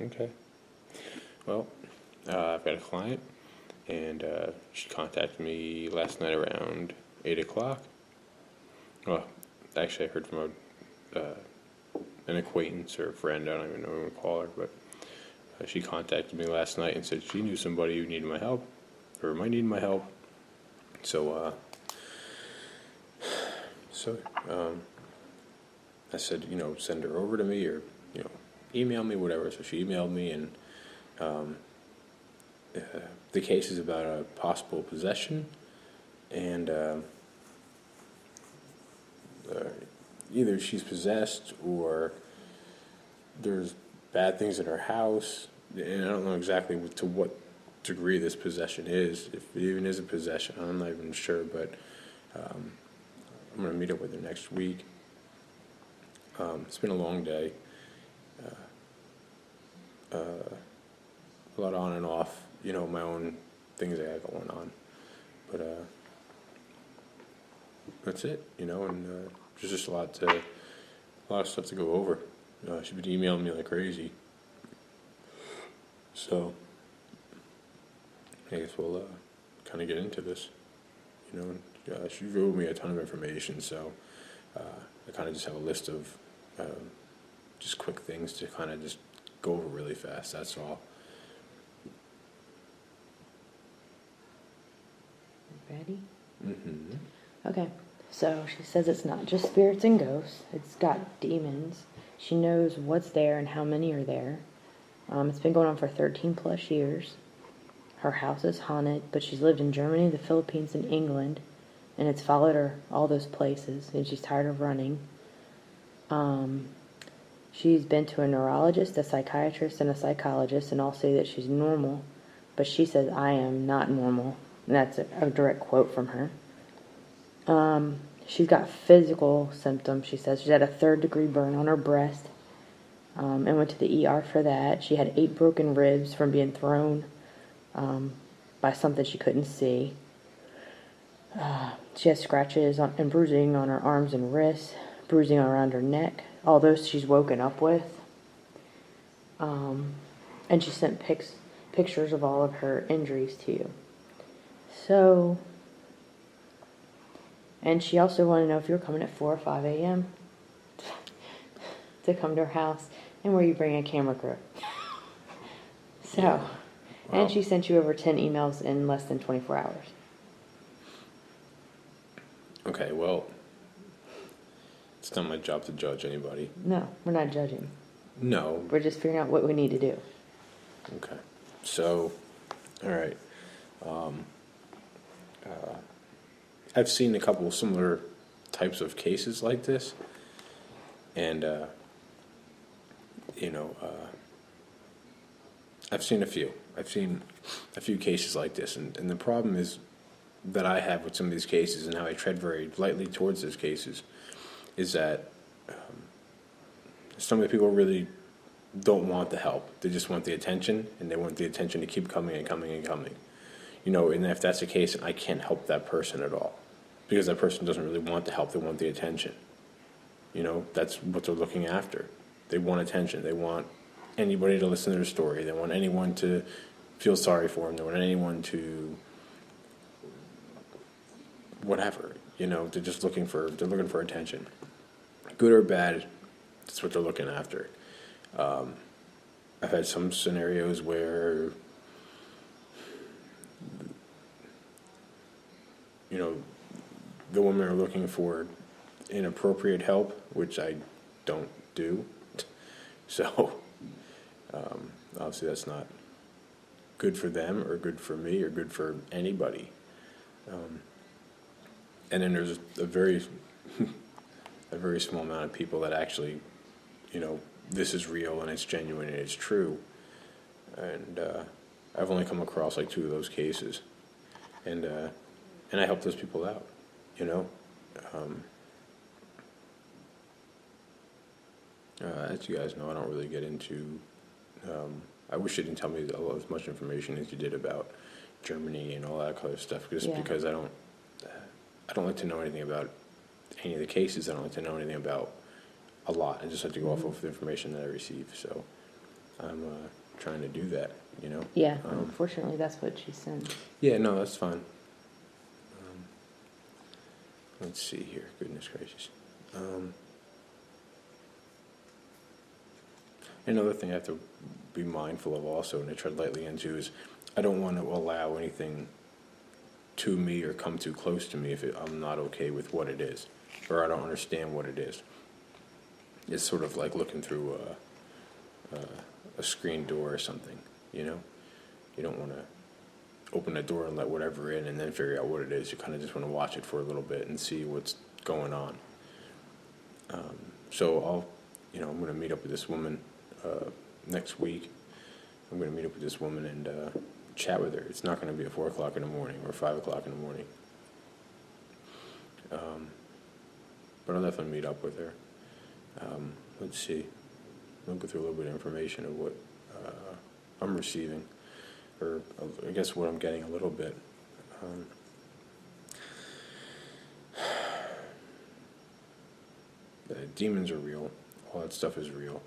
Okay. Well, I've got a client, and she contacted me last night around 8 o'clock. Well, actually, I heard from an acquaintance or a friend. I don't even know what to call her, but she contacted me last night and said she knew somebody who needed my help, or might need my help. So, I said, send her over to me, or email me, whatever. So she emailed me, and the case is about a possible possession, and either she's possessed or there's bad things in her house, and I don't know exactly to what degree this possession is, if it even is a possession. I'm not even sure, but I'm going to meet up with her next week. It's been a long day, a lot on and off, my own things I got going on, but that's it, and there's just a lot of stuff to go over. She's been emailing me like crazy, so I guess we'll kind of get into this. She wrote me a ton of information, so I kind of just have a list of just quick things to kind of just go over really fast. That's all. Ready? Mm-hmm. Okay. So she says it's not just spirits and ghosts. It's got demons. She knows what's there and how many are there. It's been going on for 13 plus years. Her house is haunted, but she's lived in Germany, the Philippines, and England, and it's followed her all those places, and she's tired of running. She's been to a neurologist, a psychiatrist, and a psychologist, and all say that she's normal, but she says, I am not normal. And that's a direct quote from her. She's got physical symptoms. She says she's had a 3rd-degree burn on her breast, and went to the ER for that. She had 8 broken ribs from being thrown by something she couldn't see. She has scratches and bruising on her arms and wrists, bruising around her neck. All those she's woken up with. And she sent pictures of all of her injuries to you. So, and she also wanted to know if you were coming at 4 or 5 a.m. to come to her house, and where you bring a camera crew. So, Yeah. Wow. And she sent you over 10 emails in less than 24 hours. Okay, well, it's not my job to judge anybody. No, we're not judging. No. We're just figuring out what we need to do. Okay. So, all right. I've seen a couple of similar types of cases like this, and I've seen a few. I've seen a few cases like this, and the problem is that I have with some of these cases, and how I tread very lightly towards those cases, is that some of the people really don't want the help. They just want the attention, and they want the attention to keep coming and coming and coming. And if that's the case, I can't help that person at all, because that person doesn't really want the help. They want the attention. That's what they're looking after. They want attention. They want anybody to listen to their story. They want anyone to feel sorry for them. They want anyone to whatever. They're just looking for attention, good or bad. That's what they're looking after. I've had some scenarios where the women are looking for inappropriate help, which I don't do. So obviously that's not good for them, or good for me, or good for anybody. And then there's a very a very small amount of people that actually, this is real and it's genuine and it's true. And I've only come across like 2 of those cases, and I help those people out. As you guys know, I don't really get into. I wish you didn't tell me as much information as you did about Germany and all that kind of stuff, just because I don't like to know anything about any of the cases. I don't like to know anything about a lot. I just like to go off of the information that I receive. So I'm trying to do that, you know? Yeah, unfortunately, that's what she sent. Yeah, no, that's fine. Let's see here. Goodness gracious. Another thing I have to be mindful of also, and I tread lightly into, is I don't want to allow anything to me or come too close to me if I'm not okay with what it is, or I don't understand what it is. It's sort of like looking through a screen door or something, you know? You don't want to open the door and let whatever in and then figure out what it is. You kind of just want to watch it for a little bit and see what's going on. So I'm going to meet up with this woman next week. I'm going to meet up with this woman and chat with her. It's not going to be at 4 o'clock in the morning or 5 o'clock in the morning. But I'll definitely meet up with her. Let's see. I'll go through a little bit of information of what I'm receiving, or I guess what I'm getting a little bit. Demons are real. All that stuff is real.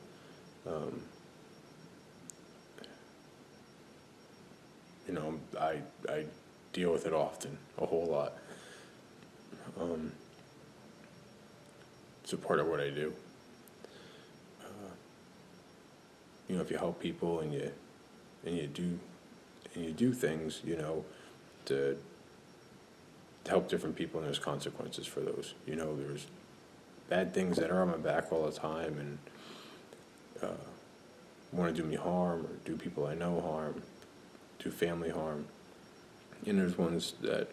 I deal with it often, a whole lot. It's a part of what I do. If you help people and you do things, to help different people, and there's consequences for those. There's bad things that are on my back all the time and want to do me harm or do people I know harm, do family harm. And there's ones that,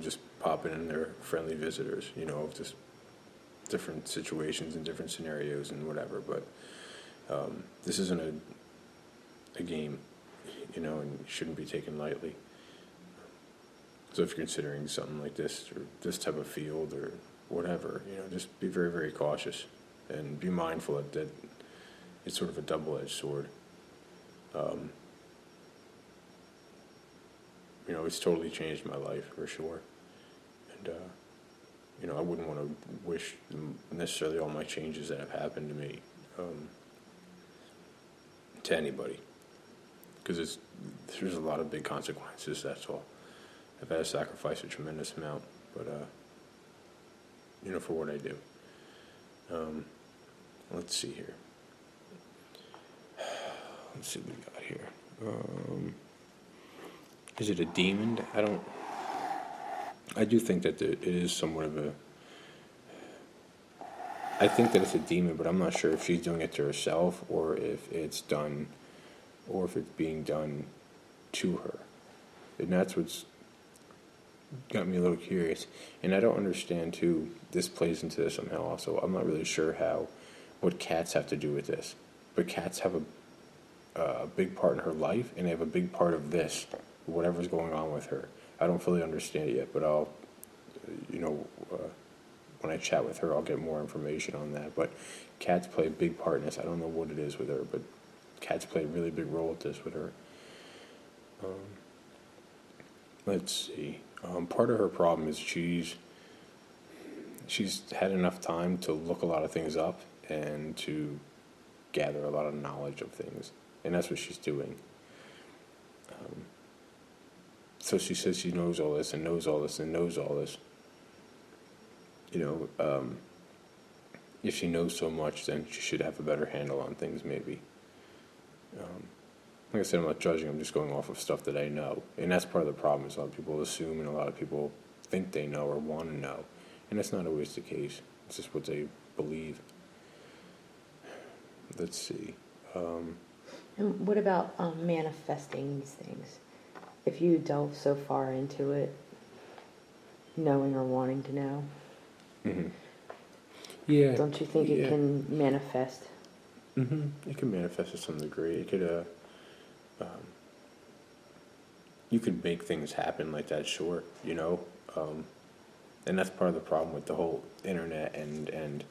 just pop in and they're friendly visitors, of just different situations and different scenarios and whatever. But this isn't a game, and it shouldn't be taken lightly. So if you're considering something like this or this type of field or whatever, just be very, very cautious and be mindful that it's sort of a double-edged sword. It's totally changed my life for sure. And, I wouldn't want to wish necessarily all my changes that have happened to me to anybody. Because there's a lot of big consequences, that's all. I've had to sacrifice a tremendous amount, but, for what I do. Let's see here. Let's see what we got here. Is it a demon? I do think that it is somewhat of I think that it's a demon, but I'm not sure if she's doing it to herself or if it's being done to her. And that's what's got me a little curious. And I don't understand, too, this plays into this somehow also. I'm not really sure what cats have to do with this. But cats have a big part in her life, and they have a big part of this, whatever's going on with her. I don't fully understand it yet, but I'll, when I chat with her, I'll get more information on that. But cats play a big part in this. I don't know what it is with her, but cats play a really big role with this with her. Let's see. Part of her problem is she's had enough time to look a lot of things up and to gather a lot of knowledge of things, and that's what she's doing. So she says she knows all this and knows all this and knows all this. If she knows so much, then she should have a better handle on things, maybe. Like I said, I'm not judging. I'm just going off of stuff that I know. And that's part of the problem, is a lot of people assume and a lot of people think they know or want to know. And that's not always the case. It's just what they believe. Let's see. And what about manifesting these things? If you delve so far into it, knowing or wanting to know, yeah, don't you think it can manifest? It can manifest to some degree. It could, you could make things happen like that, sure, and that's part of the problem with the whole internet and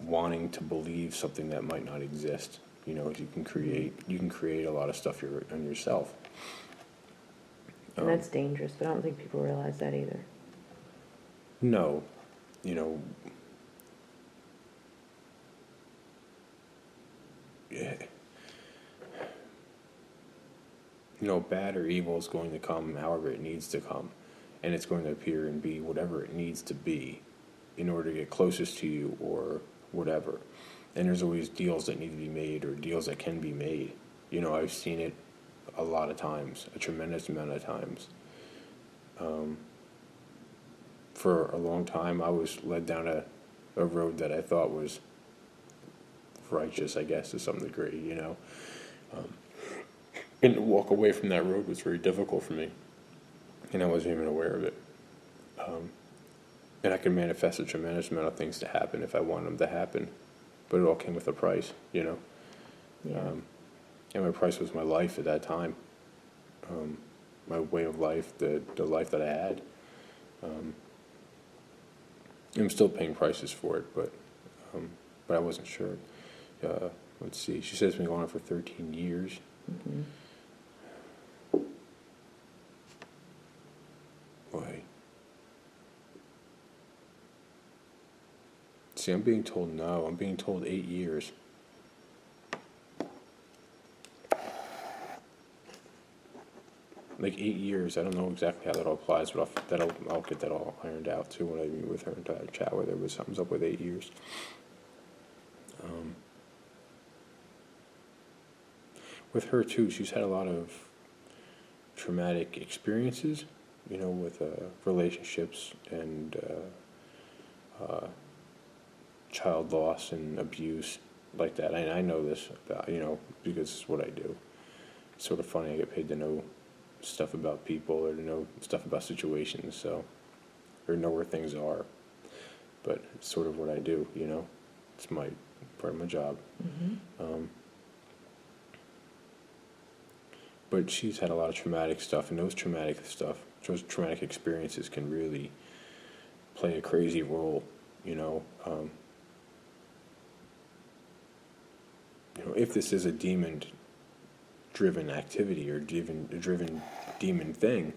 wanting to believe something that might not exist. You can create a lot of stuff on yourself. And that's dangerous, but I don't think people realize that either. No, bad or evil is going to come however it needs to come, and it's going to appear and be whatever it needs to be in order to get closest to you or whatever. And there's always deals that need to be made or deals that can be made. I've seen it a lot of times, a tremendous amount of times. For a long time, I was led down a road that I thought was righteous, I guess, to some degree, And to walk away from that road was very difficult for me, and I wasn't even aware of it. And I could manifest a tremendous amount of things to happen if I wanted them to happen, but it all came with a price, Yeah. And my price was my life at that time, my way of life, the life that I had. I'm still paying prices for it, but I wasn't sure. Let's see. She says it's been going on for 13 years. Mm-hmm. Boy. See, I'm being told no. I'm being told 8 years. Like 8 years. I don't know exactly how that all applies, but I'll get that all ironed out too when I meet with her and try to chat with her. But something's up with 8 years. With her too, she's had a lot of traumatic experiences, with relationships and child loss and abuse like that. And I know this about, because it's what I do. It's sort of funny. I get paid to know stuff about people or to know stuff about situations, so, or know where things are. But it's sort of what I do, It's part of my job. Mm-hmm. But she's had a lot of traumatic stuff, and those traumatic experiences can really play a crazy role, if this is a demon-driven activity or driven demon thing,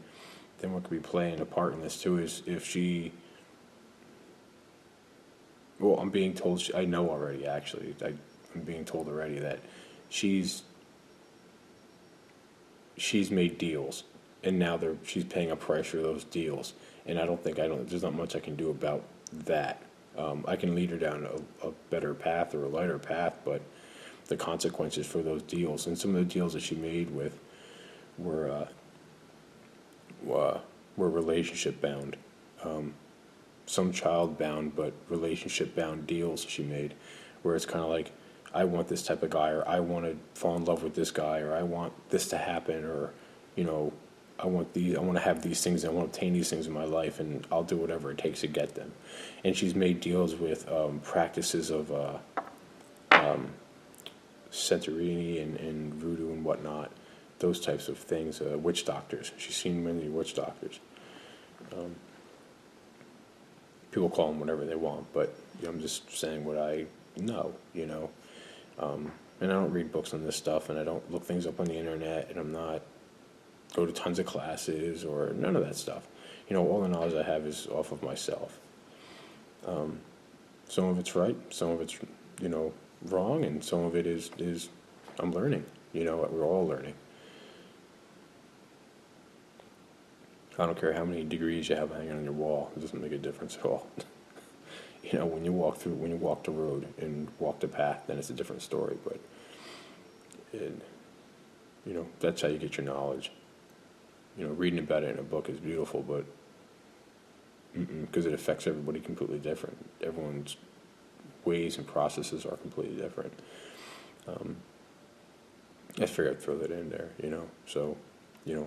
then what could be playing a part in this too is if she. Well, I'm being told. I know already. Actually, I'm being told already that she's made deals, and now she's paying a price for those deals. And there's not much I can do about that. I can lead her down a better path or a lighter path, but the consequences for those deals, and some of the deals that she made with were relationship bound, some child bound, but relationship bound deals she made, where it's kind of like, I want this type of guy, or I want to fall in love with this guy, or I want this to happen, or I want to have these things, I want to obtain these things in my life, and I'll do whatever it takes to get them. And she's made deals with practices of Santorini and voodoo and whatnot, those types of things, witch doctors. She's seen many witch doctors. People call them whatever they want, but I'm just saying what I know, and I don't read books on this stuff, and I don't look things up on the internet, and I'm not go to tons of classes or none of that stuff. All the knowledge I have is off of myself. Some of it's right, some of it's wrong, and some of it is I'm learning. We're all learning. I don't care how many degrees you have hanging on your wall; it doesn't make a difference at all. When you walk the road and walk the path, then it's a different story. But that's how you get your knowledge. Reading about it in a book is beautiful, but because it affects everybody completely different. Everyone's ways and processes are completely different. I figured I'd throw that in there, So,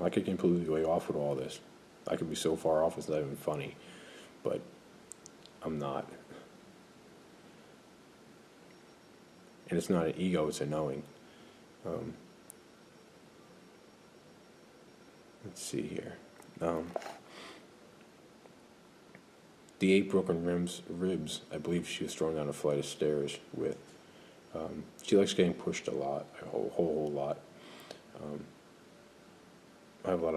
I could completely way off with all this. I could be so far off it's not even funny, but I'm not. And it's not an ego, it's a knowing. Let's see here. The 8 broken ribs, I believe she was thrown down a flight of stairs with. She likes getting pushed a lot, a whole lot. I have a lot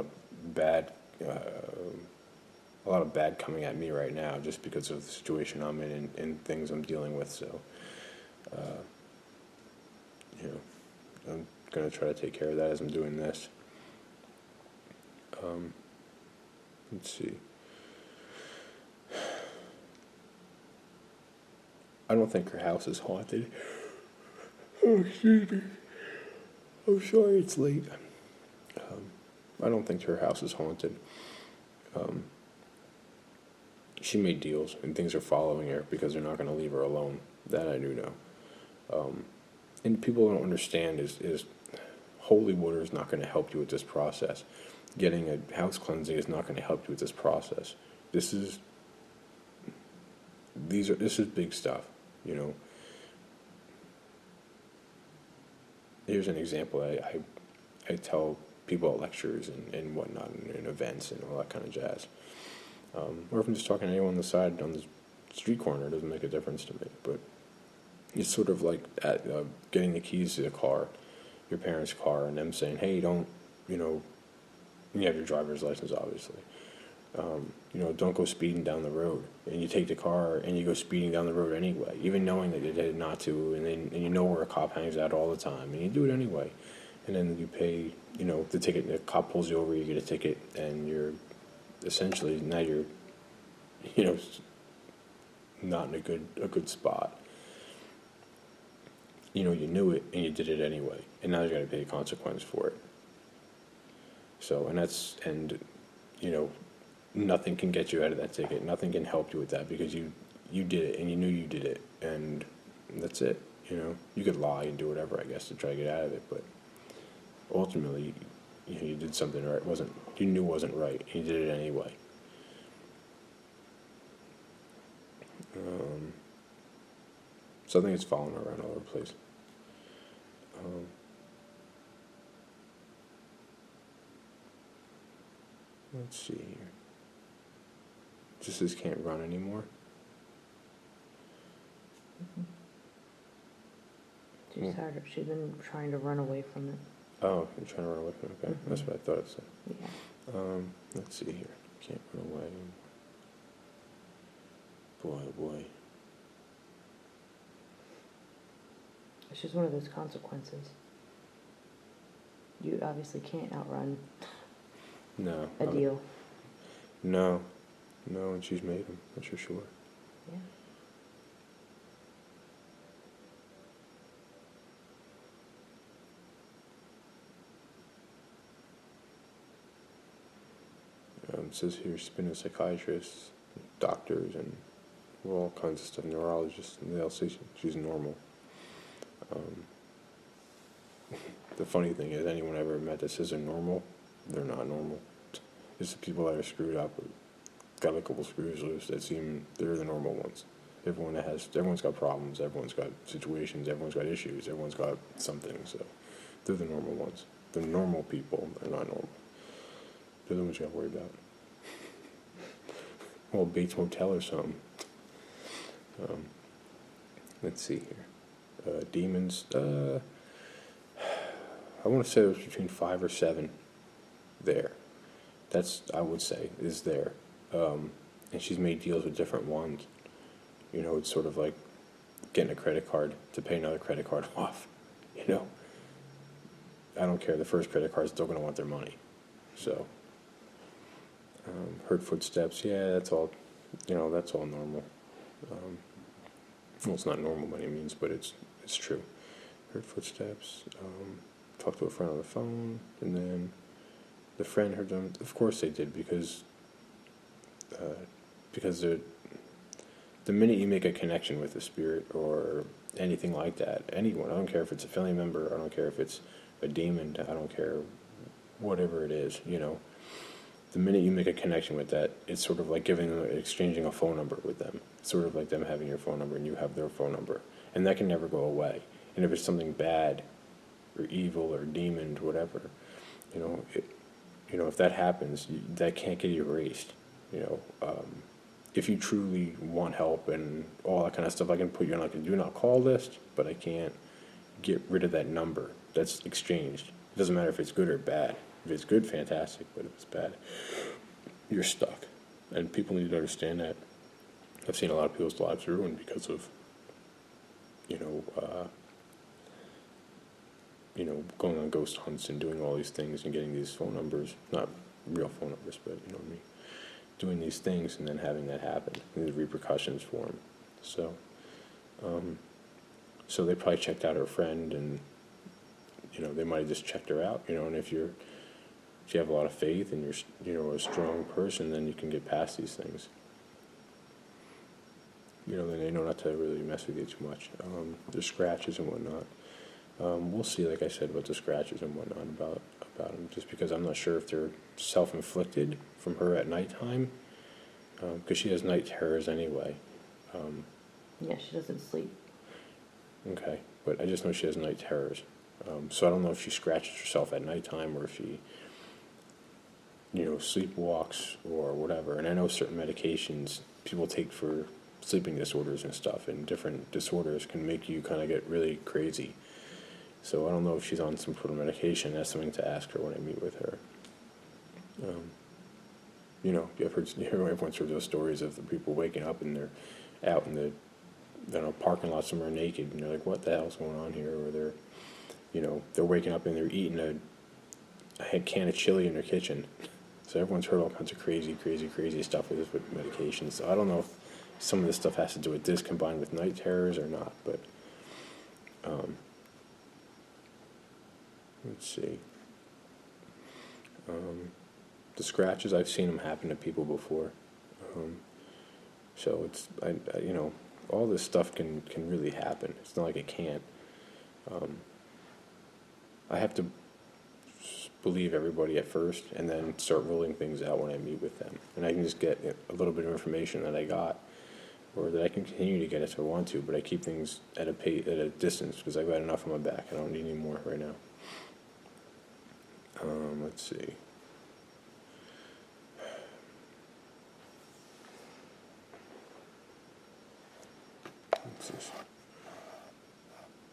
of bad coming at me right now just because of the situation I'm in and things I'm dealing with. So, I'm going to try to take care of that as I'm doing this. Let's see. I don't think her house is haunted. Oh, excuse me. I'm sorry it's late. I don't think her house is haunted. She made deals, and things are following her because they're not going to leave her alone. That I do know. And people don't understand is holy water is not going to help you with this process. Getting a house cleansing is not going to help you with this process. This is big stuff, you know. Here's an example. I tell people at lectures and whatnot and events and all that kind of jazz. Or if I'm just talking to anyone on the side, on the street corner, it doesn't make a difference to me. But it's sort of like getting the keys to the car, your parents' car, and them saying, hey, don't, you have your driver's license, obviously. Don't go speeding down the road. And you take the car and you go speeding down the road anyway, even knowing that you did not to, and you know where a cop hangs out all the time, and you do it anyway. And then you pay, the ticket, the cop pulls you over, you get a ticket, and you're essentially, now you're, not in a good spot. You knew it, and you did it anyway, and now you got to pay a consequence for it. So, nothing can get you out of that ticket. Nothing can help you with that because you did it, and you knew you did it, and that's it. You could lie and do whatever, I guess, to try to get out of it, but ultimately, you did something right. You knew wasn't right, and you did it anyway. So I think it's falling around all over the place. Let's see here. Just says can't run anymore. She's tired of. She's been trying to run away from it. Oh, you're trying to run away from it. Okay, that's what I thought it said. Yeah. Let's see here. Can't run away. Boy, oh boy. It's just one of those consequences. You obviously can't outrun No. a deal. No, and she's made them. That's for sure. Yeah. It says here she's been a psychiatrist, doctors, and all kinds of stuff, neurologists, and they'll say she's normal. The funny thing is, anyone I ever met that says they're normal, they're not normal. It's the people that are screwed up, or got a couple screws loose, they're the normal ones. Everyone's got problems, everyone's got situations, everyone's got issues, everyone's got something, so they're the normal ones. The normal people are not normal. They're the ones you got to worry about. Well, Bates Motel or something. Let's see here. Demons. I want to say it was between 5 or 7 there. That's, I would say, is there. And she's made deals with different ones. It's sort of like getting a credit card to pay another credit card off. I don't care. The first credit card's still going to want their money. So, heard footsteps. Yeah, that's all. That's all normal. Well, it's not normal by any means, but it's true. Heard footsteps. Talked to a friend on the phone, and then the friend heard them. Of course they did, because the minute you make a connection with a spirit or anything like that, anyone, I don't care if it's a family member, I don't care if it's a demon, I don't care whatever it is, the minute you make a connection with that, it's sort of like exchanging a phone number with them. It's sort of like them having your phone number and you have their phone number, and that can never go away. And if it's something bad or evil or demon, whatever, if that happens, that can't get erased. If you truly want help and all that kind of stuff, I can put you on like a do not call list, but I can't get rid of that number that's exchanged. It doesn't matter if it's good or bad. If it's good, fantastic, but if it's bad, you're stuck. And people need to understand that. I've seen a lot of people's lives ruined because of, going on ghost hunts and doing all these things and getting these phone numbers. Not, real phone numbers, but you know what I mean, doing these things and then having that happen, and the repercussions for them. So, so they probably checked out her friend, and you know, they might have just checked her out, you know, and if you have a lot of faith and you're, you know, a strong person, then you can get past these things. You know, then they know not to really mess with you too much. There's scratches and whatnot. We'll see, like I said, about the scratches and whatnot about them, just because I'm not sure if they're self-inflicted from her at nighttime, because she has night terrors anyway. Yeah, she doesn't sleep. Okay, but I just know she has night terrors. So I don't know if she scratches herself at nighttime or if she, you know, sleepwalks or whatever. And I know certain medications people take for sleeping disorders and stuff, and different disorders can make you kind of get really crazy. So I don't know if she's on some sort of medication. That's something to ask her when I meet with her. You know, everyone's heard those stories of the people waking up and they're out in the, you know, parking lot somewhere naked, and they're like, what the hell's going on here? Or they're, you know, they're waking up and they're eating a can of chili in their kitchen. So everyone's heard all kinds of crazy stuff with medications. So I don't know if some of this stuff has to do with this combined with night terrors or not, but let's see. The scratches, I've seen them happen to people before. So it's, you know, all this stuff can really happen. It's not like it can't. I have to believe everybody at first and then start rolling things out when I meet with them. And I can just get a little bit of information that I got, or that I can continue to get if I want to, but I keep things at a distance because I've got enough on my back. I don't need any more right now. Let's see.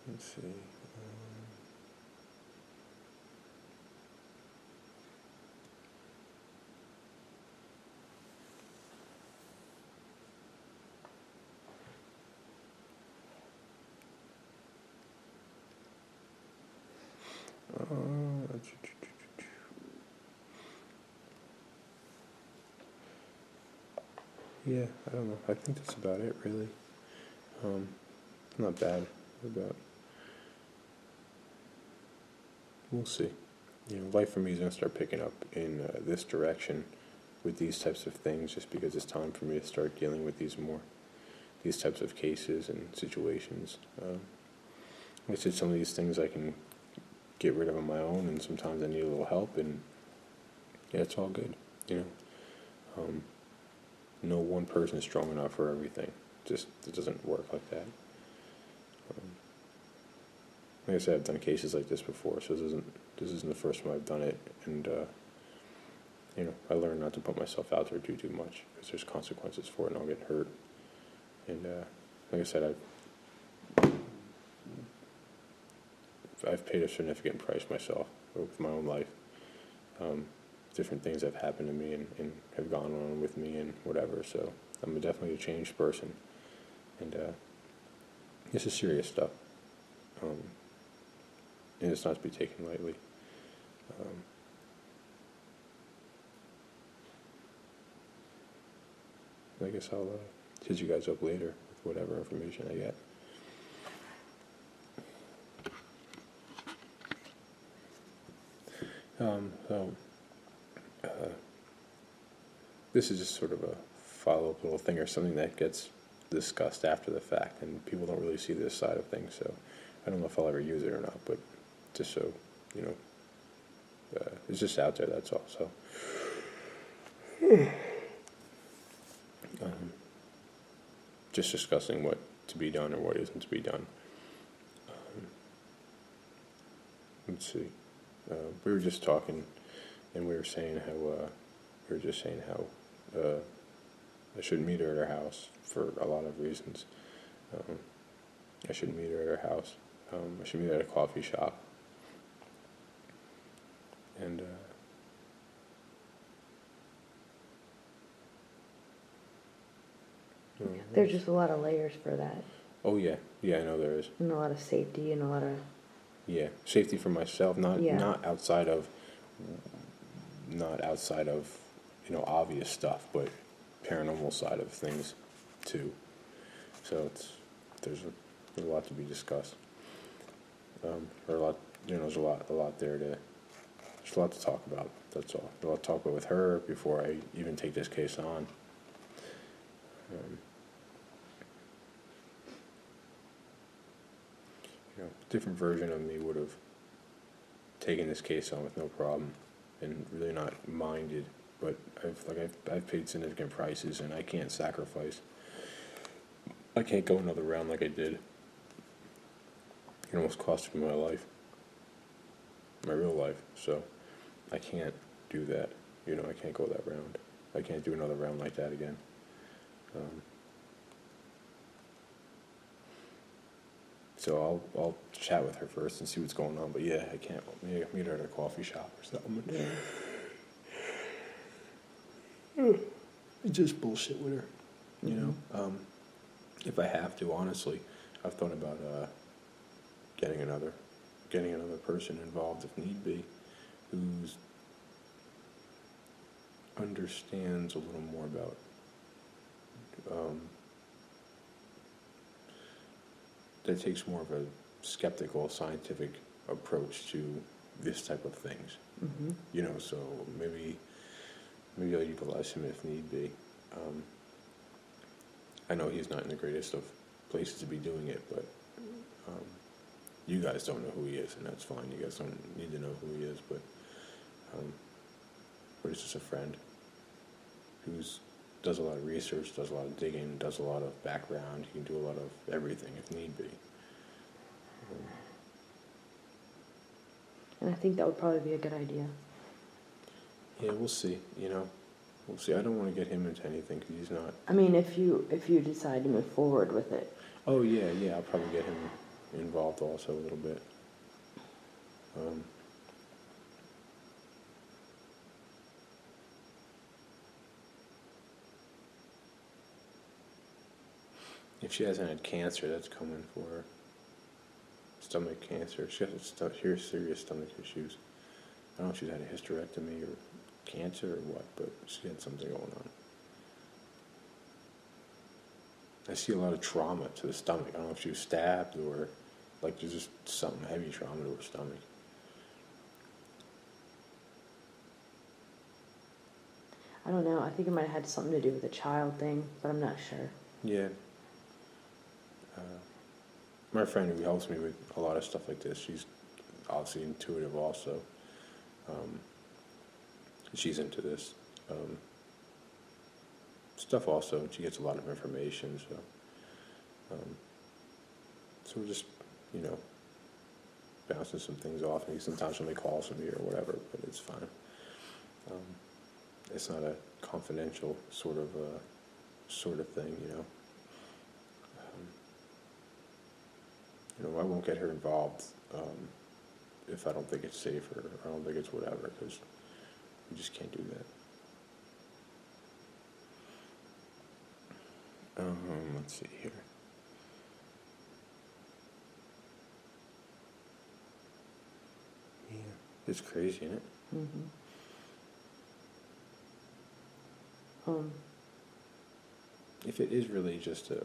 Let's see. Yeah, I don't know. I think that's about it, really. Not bad. We'll see. You know, life for me is going to start picking up in this direction with these types of things, just because it's time for me to start dealing with these types of cases and situations. Like I said, some of these things I can get rid of on my own, and sometimes I need a little help, and yeah, it's all good, you know. No one person is strong enough for everything. Just, it doesn't work like that. Like I said, I've done cases like this before, so this isn't the first time I've done it, and you know, I learned not to put myself out there too much, because there's consequences for it, and I'll get hurt. And like I said, I've paid a significant price myself with my own life. Different things have happened to me and have gone on with me and whatever, so I'm definitely a changed person. And this is serious stuff. And it's not to be taken lightly. I guess I'll hit you guys up later with whatever information I get. This is just sort of a follow-up little thing or something that gets discussed after the fact, and people don't really see this side of things, so I don't know if I'll ever use it or not, but just so, you know, it's just out there, that's all, so. Just discussing what to be done or what isn't to be done. Let's see. We were just talking, and we were saying how I shouldn't meet her at her house for a lot of reasons. I shouldn't meet her at her house. I should meet her at a coffee shop. And There's just a lot of layers for that. oh yeah, I know there is. And a lot of safety and a lot of... Yeah, safety for myself, not outside of not outside of, obvious stuff, but paranormal side of things too. So there's a lot to be discussed. Or a lot, there's a lot there to, there's a lot to talk about. That's all. A lot to talk about with her before I even take this case on. Different version of me would have taken this case on with no problem and really not minded. But I've paid significant prices, and I can't sacrifice. I can't go another round like I did. It almost cost me my life, my real life. So I can't do that. I can't go that round. I can't do another round like that again. So I'll chat with her first and see what's going on. But yeah, I can't. Maybe I can meet her at a coffee shop or something. Just bullshit with her, If I have to, honestly, I've thought about getting another person involved if need be, who's understands a little more about that takes more of a skeptical, scientific approach to this type of things. Mm-hmm. So maybe I'll utilize him if need be. I know he's not in the greatest of places to be doing it, but you guys don't know who he is, and that's fine. You guys don't need to know who he is, but it's just a friend who does a lot of research, does a lot of digging, does a lot of background. He can do a lot of everything if need be. And I think that would probably be a good idea. Yeah, we'll see. We'll see. I don't want to get him into anything because he's not. I mean, if you decide to move forward with it. Oh yeah. I'll probably get him involved also a little bit. If she hasn't had cancer, that's coming for her. Stomach cancer. She has serious stomach issues. I don't know if she's had a hysterectomy or cancer or what, but she had something going on. I see a lot of trauma to the stomach. I don't know if she was stabbed or there's just something heavy trauma to her stomach. I don't know. I think it might have had something to do with the child thing, but I'm not sure. Yeah. My friend who helps me with a lot of stuff like this, she's obviously intuitive also. She's into this stuff also, and she gets a lot of information. So we're just, bouncing some things off. Maybe sometimes somebody calls me or whatever, but it's fine. It's not a confidential sort of thing, I won't get her involved if I don't think it's safe or I don't think it's whatever, because we just can't do that. Let's see here. Yeah, it's crazy, isn't it? Mm-hmm. If it is really just a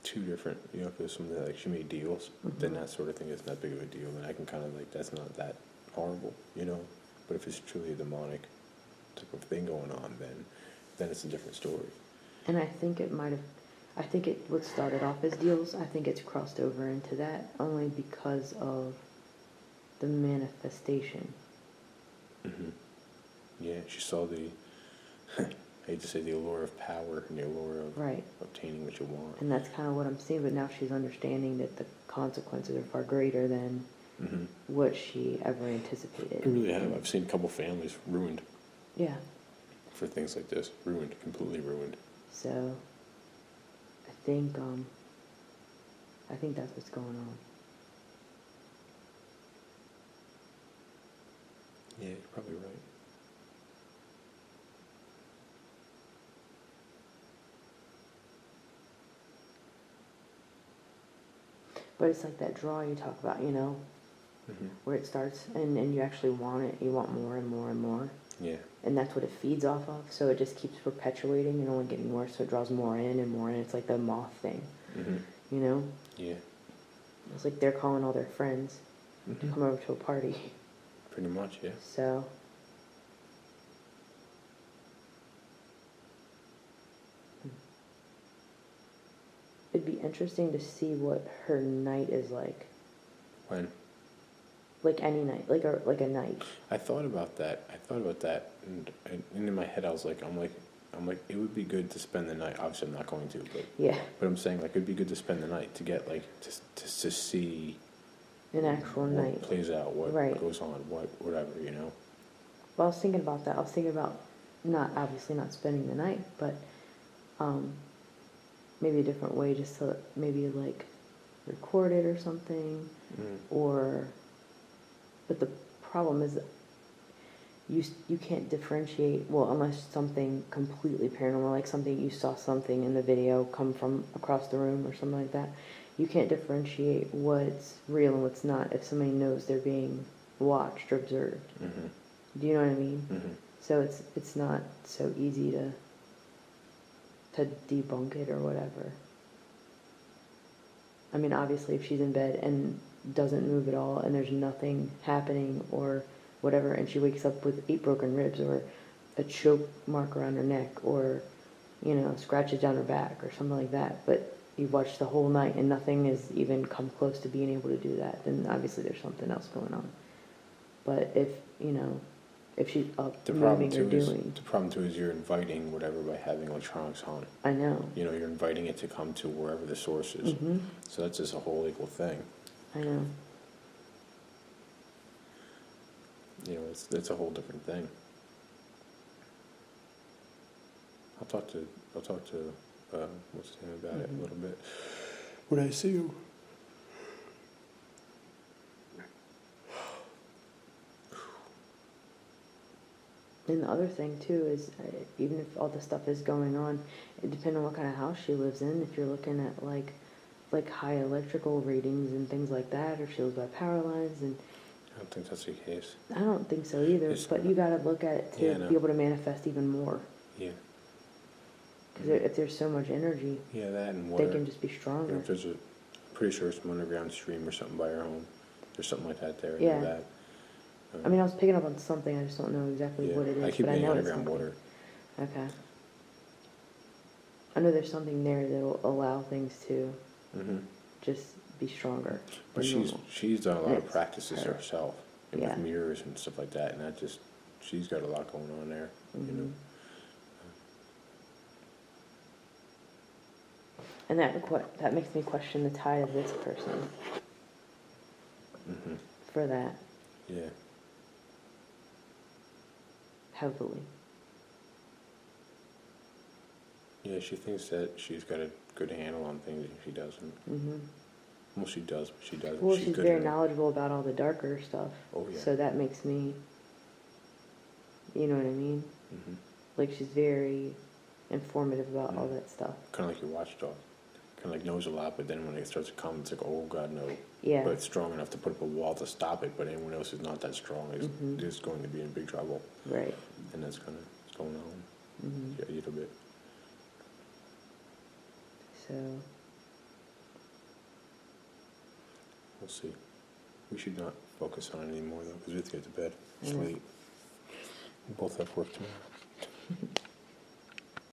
two different, if there's something like she made deals, Mm-hmm. then that sort of thing isn't that big of a deal, and I can kind of that's not that horrible, But if it's truly a demonic type of thing going on, then it's a different story. And I think what started off as deals, I think it's crossed over into that only because of the manifestation. Mm-hmm. Yeah, she saw I hate to say the allure of power and the allure of Right. obtaining what you want. And that's kind of what I'm seeing, but now she's understanding that the consequences are far greater than Mm-hmm. what she ever anticipated. I really have. I've seen a couple families ruined. Yeah. For things like this. Ruined. Completely ruined. So, I think that's what's going on. Yeah, you're probably right. But it's like that draw you talk about, you know, where it starts and you actually want it. You want more and more and more. Yeah. And that's what it feeds off of. So it just keeps perpetuating and only getting worse. So it draws more in and more in. It's like the moth thing, you know? Yeah. It's like they're calling all their friends to come over to a party. Pretty much, yeah. So... it'd be interesting to see what her night is like. When? Like any night, like a night. I thought about that, and in my head I was like, I'm like, it would be good to spend the night. Obviously, I'm not going to, but Yeah. But I'm saying like it'd be good to spend the night to get like to see An actual what night. plays out, what Right. goes on, whatever, you know. Well, I was thinking about that. I was thinking about obviously not spending the night, but maybe a different way, just to maybe like record it or something, or. But the problem is, you can't differentiate, well, unless something completely paranormal, like something you saw something in the video come from across the room or something like that. You can't differentiate what's real and what's not if somebody knows they're being watched or observed. Do you know what I mean? So it's not so easy to debunk it or whatever. I mean, obviously, if she's in bed and doesn't move at all and there's nothing happening or whatever, and she wakes up with 8 broken ribs or a choke mark around her neck or, you know, scratches down her back or something like that, but you've watched the whole night and nothing has even come close to being able to do that, then obviously there's something else going on. But if, you know, if she's up moving or doing... The problem too is you're inviting whatever by having electronics on. I know. You know, you're inviting it to come to wherever the source is. So that's just a whole equal thing. I know. You know, it's a whole different thing. I'll talk to what's his name about it a little bit when I see him. And the other thing too is, even if all this stuff is going on, it depends on what kind of house she lives in. If you're looking at like high electrical readings and things like that, or if she lives by power lines, and I don't think that's the case. I don't think so either. But you got to look at it to be able to manifest even more. Yeah. Because if there's so much energy, yeah, that and water, they can just be stronger. If there's pretty sure some underground stream or something by her home. There's something like that there. Yeah. That. I mean, I was picking up on something. I just don't know exactly what it is. I keep but I know it's underground something. water. Okay. I know there's something there that'll allow things to just be stronger. But she's done a lot of practices herself, and Yeah. with mirrors and stuff like that, and that just she's got a lot going on there. You know. And that makes me question the tie of this person. For that. Yeah. Heavily. Yeah, she thinks that she's got a good handle on things, and she doesn't. Well, she does, but she doesn't. Well, she's very knowledgeable about all the darker stuff. Oh, yeah. So that makes me, you know what I mean? Like, she's very informative about all that stuff. Kind of like your watchdog. Kind of like knows a lot, but then when it starts to come, it's like, oh, God, no. Yeah. But it's strong enough to put up a wall to stop it, but anyone else who's not that strong is just going to be in big trouble. Right. And that's kind of what's going on. Yeah, a little bit. So... we'll see. We should not focus on it anymore, though, because we have to get to bed. It's late. We both have work tomorrow.